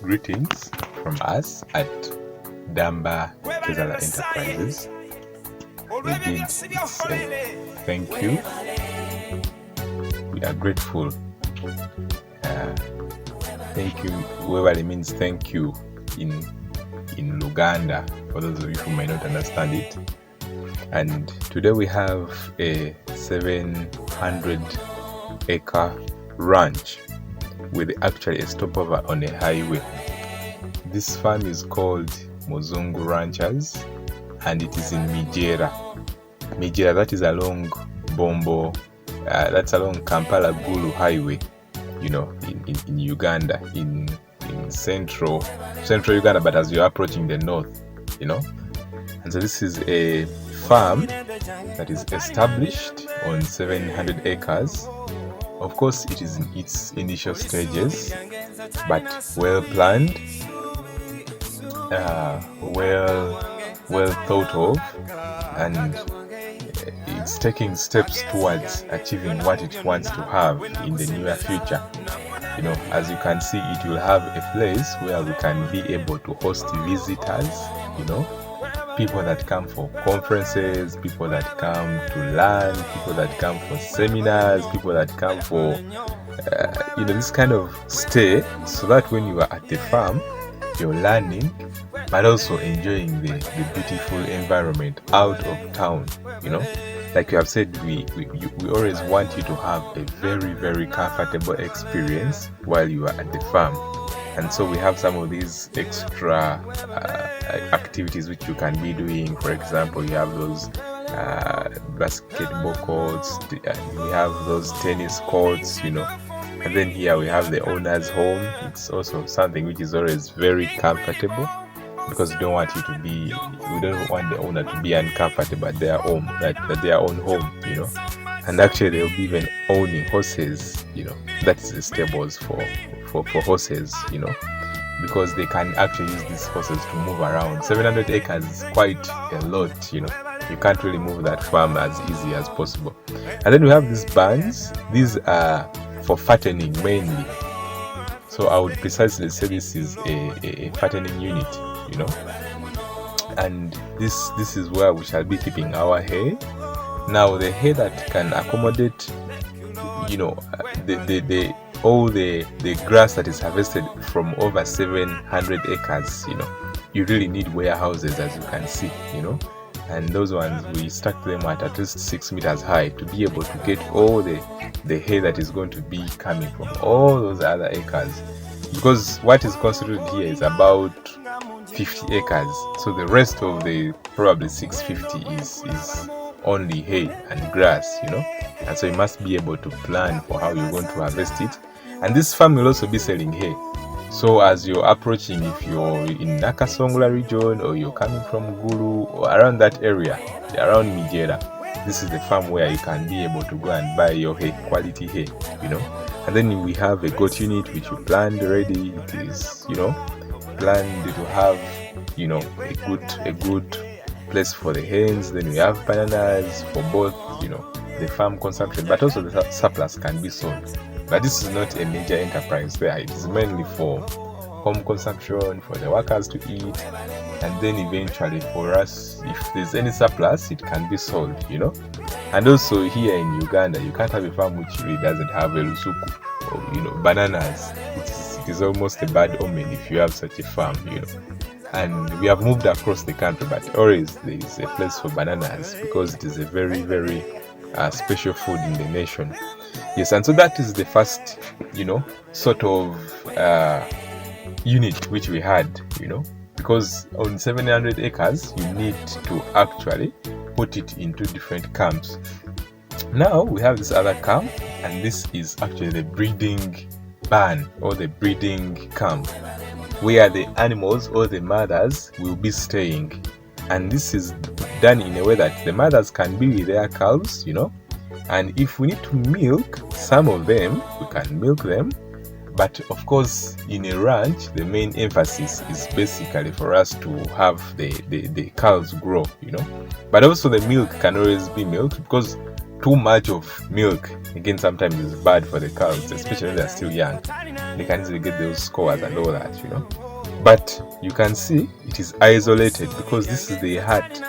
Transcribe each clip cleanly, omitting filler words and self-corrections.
Greetings from us at Damba Kezala Enterprises. Indeed, it's a thank you. We are grateful. Thank you. Webale means thank you in Luganda, for those of you who may not understand it. And today we have a 700-acre ranch with actually a stopover on a highway. This farm is called Muzungu Ranchers, and it is in Mijera. Mijera, that is along Bombo, that's along Kampala Gulu Highway, in Uganda, in central Uganda, but as you're approaching the north, And so this is a farm that is established on 700 acres. Of course, it is in its initial stages, but well planned, well thought of, and it's taking steps towards achieving what it wants to have in the near future. As you can see, it will have a place where we can be able to host visitors, people that come for conferences, people that come to learn, people that come for seminars, people that come for, this kind of stay, so that when you are at the farm, you're learning, but also enjoying the beautiful environment out of town, Like you have said, we always want you to have a very, very comfortable experience while you are at the farm. And so we have some of these extra activities which you can be doing. For example, you have those basketball courts, we have those tennis courts, And then here we have the owner's home. It's also something which is always very comfortable, because we don't want the owner to be uncomfortable at their home, at their own home, And actually they'll be even owning horses, That is the stables for horses, because they can actually use these horses to move around. 700 acres is quite a lot, You can't really move that farm as easy as possible. And then we have these barns. These are for fattening mainly. So I would precisely say this is a fattening unit, And this is where we shall be keeping our hay. Now the hay that can accommodate, all the grass that is harvested from over 700 acres, you really need warehouses, as you can see, And those ones, we stack them at least 6 meters high to be able to get all the hay that is going to be coming from all those other acres. Because what is considered here is about 50 acres. So the rest of the probably 650 is only hay and grass, And so you must be able to plan for how you're going to harvest it. And this farm will also be selling hay. So as you're approaching, if you're in Nakasongola region, or you're coming from Gulu or around that area, around Mijera, this is the farm where you can be able to go and buy your hay, quality hay, And then we have a goat unit which we planned already. It is, planned to have, a good place for the hens. Then we have bananas for both, the farm consumption, but also the surplus can be sold. But this is not a major enterprise there. It is mainly for home consumption, for the workers to eat, and then eventually for us, if there's any surplus, it can be sold, And also here in Uganda, you can't have a farm which really doesn't have a lusuku or, bananas. It is almost a bad omen if you have such a farm, And we have moved across the country, but always there is a place for bananas, because it is a very, very special food in the nation. Yes, and so that is the first, sort of unit which we had, because on 700 acres, you need to actually put it into different camps. Now we have this other camp, and this is actually the breeding barn, or the breeding camp, where the animals or the mothers will be staying. And this is done in a way that the mothers can be with their calves, And if we need to milk some of them, we can milk them. But of course, in a ranch, the main emphasis is basically for us to have the cows grow, But also the milk can always be milked, because too much of milk, again, sometimes is bad for the cows, especially when they're still young. They can easily get those scores and all that, But you can see it is isolated because this is the heart.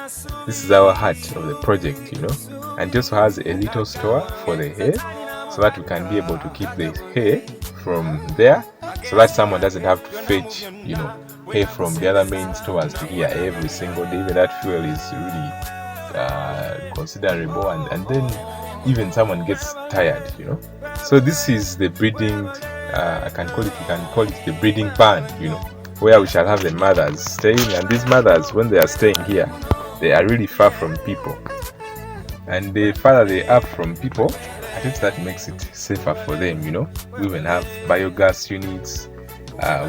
This is our heart of the project, And it also has a little store for the hay, so that we can be able to keep the hay from there, so that someone doesn't have to fetch, hay from the other main stores to here every single day. Even that fuel is really considerable, and then even someone gets tired, So this is the breeding. You can call it the breeding barn, where we shall have the mothers staying. And these mothers, when they are staying here, they are really far from people. And the farther they are from people, I think that makes it safer for them, We even have biogas units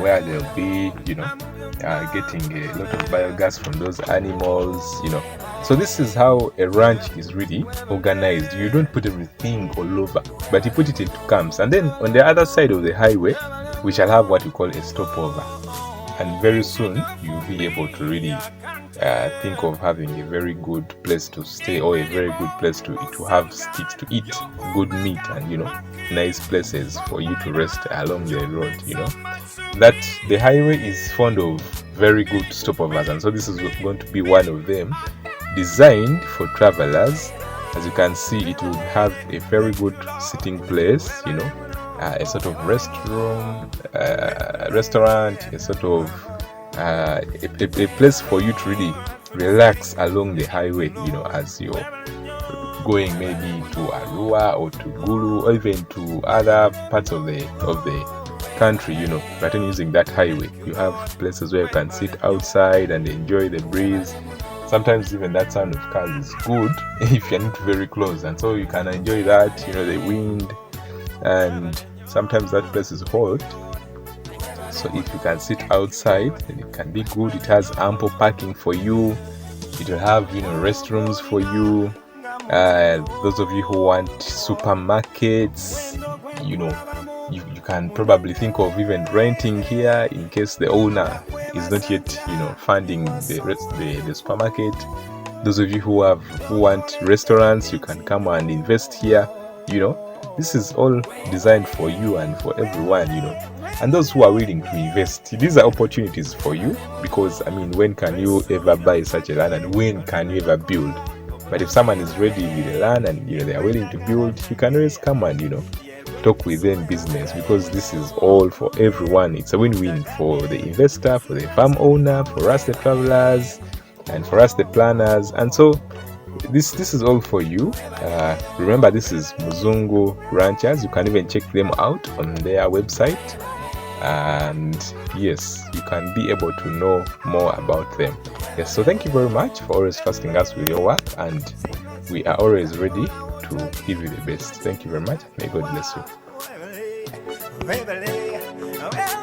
where they'll be, getting a lot of biogas from those animals, So this is how a ranch is really organized. You don't put everything all over, but you put it into camps. And then on the other side of the highway, we shall have what we call a stopover. And very soon you'll be able to really think of having a very good place to stay, or a very good place to have sticks to eat, good meat, and nice places for you to rest along the road. That the highway is fond of very good stopovers, and so this is going to be one of them, designed for travelers. As you can see, it will have a very good sitting place, a sort of restaurant, a sort of a place for you to really relax along the highway, as you're going maybe to Arua or to Gulu, or even to other parts of the country, but then using that highway, you have places where you can sit outside and enjoy the breeze. Sometimes even that sound of cars is good if you're not very close, and so you can enjoy that, the wind. And sometimes that place is hot, so if you can sit outside, then it can be good. It has ample parking for you. It will have restrooms for you. Those of you who want supermarkets, you can probably think of even renting here in case the owner is not yet funding the supermarket. Those of you who want restaurants, you can come and invest here. This is all designed for you and for everyone, and those who are willing to invest. These are opportunities for you, because when can you ever buy such a land, and when can you ever build? But if someone is ready with the land and they are willing to build, you can always come and talk with them business, because this is all for everyone. It's a win-win for the investor, for the farm owner, for us the travelers, and for us the planners. And so this is all for you. Remember, this is Muzungu Ranchers. You can even check them out on their website, and yes, you can be able to know more about them. Yes, so thank you very much for always trusting us with your work, and we are always ready to give you the best. Thank you very much. May God bless you.